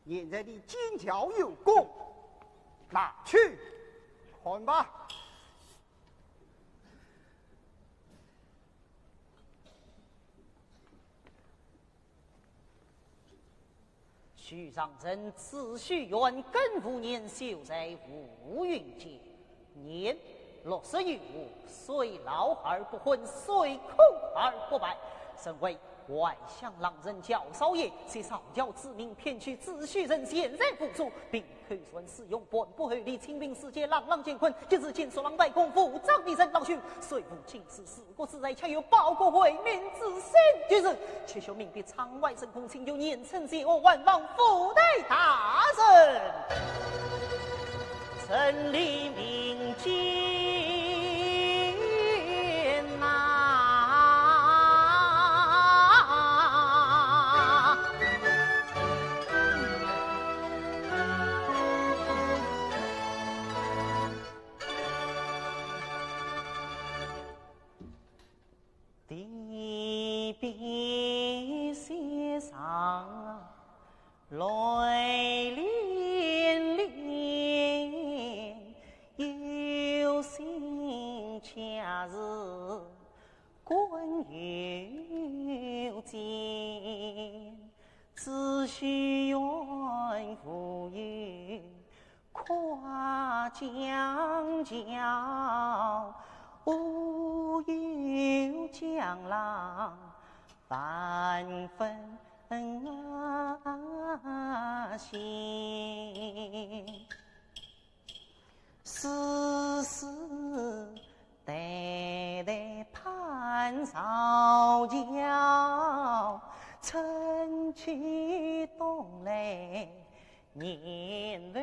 现在的金条有功，拿去看吧。许上人此许愿更5年修在乌云间，年60余五，虽老而不昏，虽苦而不败。身为外乡郎人焦少爷，携少教之名骗取子许人现在付出，并推算使用本不合理，清明世界朗朗乾坤，今日见所狼狈功夫，张地人老兄，虽无情事，死过自在，却有报国为民之心。今日却求明别场外神空，请有年成谢我万望附带大人，臣立命间。笔写上泪涟涟，有心恰日滚有间，只须愿浮云跨江角，无有江浪半分心，世世代代盼少教，晨去东来年复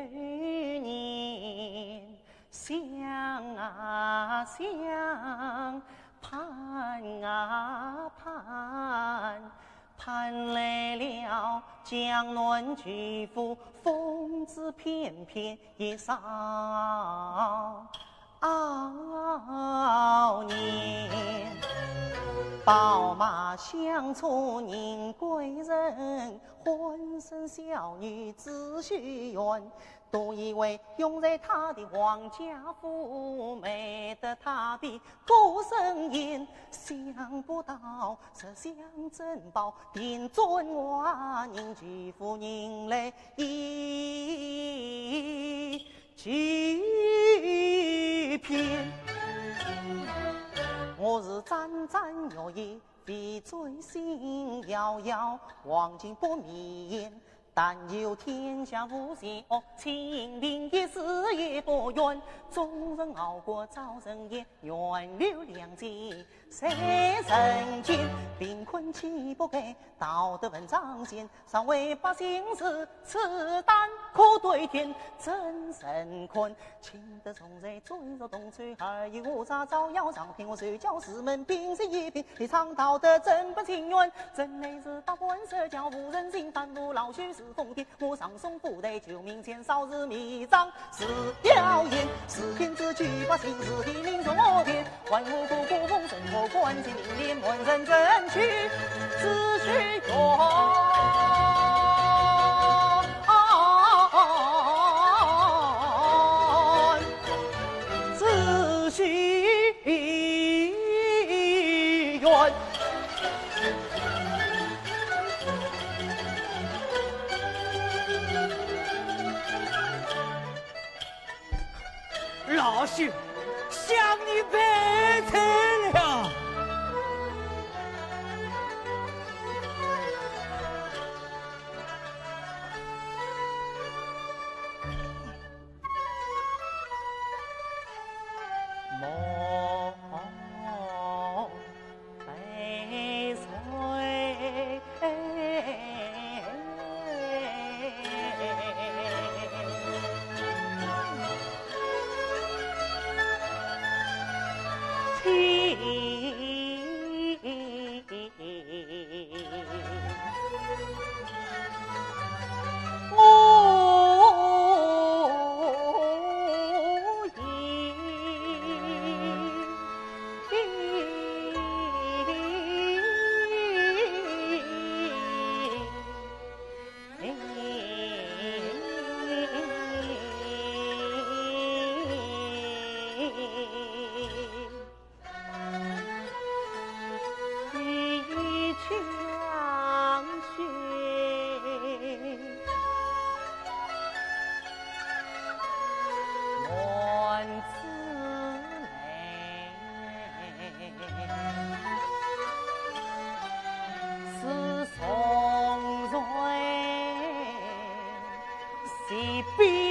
年，想啊想，盼啊盼，盼来了江南巨富，风姿翩翩也少年。宝马相错宁贵人，浑身小女只许愿，都以为拥在他的皇家府，美得他比顾生宴，想不到这乡珍宝定尊娃，宁巨富宁来一举篇。我是沾沾摇曳，比醉心遥遥，望尽不眠。但有天下无邪恶，清明一时也不远。众人熬过早晨夜，愿留良机谁人间？贫困岂不给道德本彰显？尚为百姓事，此担苦对天真神困。请得从在追着东吹，而已无差照耀上品。我睡觉师门并是一品，你唱道德真不情愿。真乃是大官社交无人心，凡夫老许是奉天。我上送不得救命前少日密章是谣言，是天之举把心是地命中我天，万无辜孤风生活关心灵连万人争取只许愿。老兄，向你拜财了。天西边。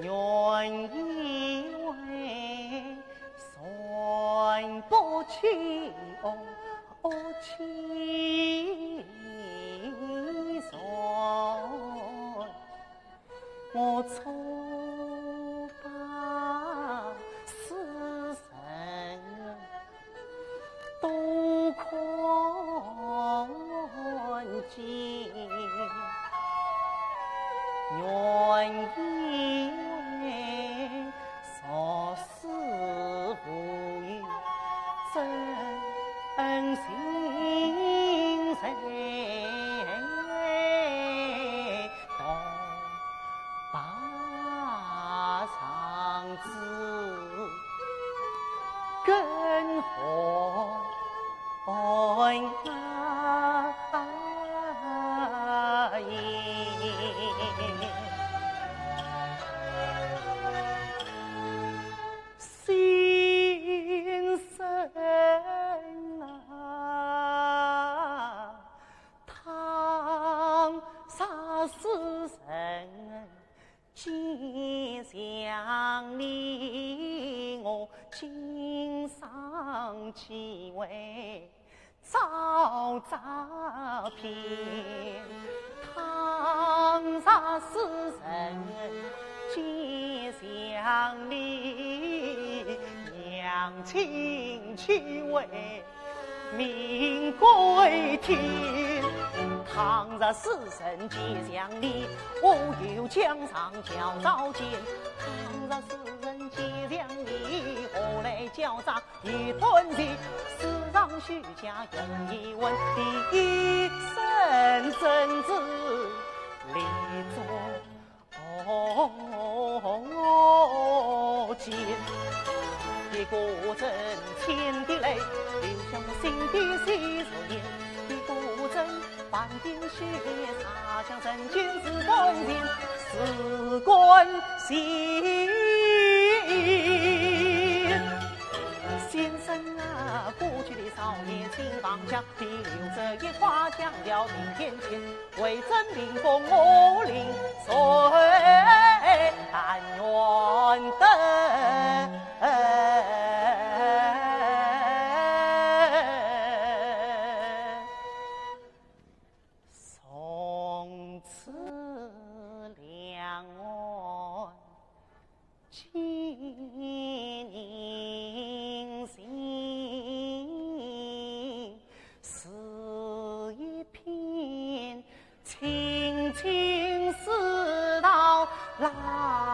愿以为算不清情算，我错把死神都看尽，愿以为所思不语真心谁懂把肠子更何心生啊，唐杀死人今想你，我今上几位遭诈骗，唐杀死人今想你，娘亲去为命归天，倘若死神即将你，我有江上叫召见。倘若死人即将你，何来交杂一团结？世上虚假用一问，第一生真子立作奸。一个真千滴泪，流向我心底细如烟。一个真半点血，洒向人间是关键，事关心。先生啊，过去的少年请放下，你留着一花强调明天前，为真民风我领谁但愿得。青青丝到老。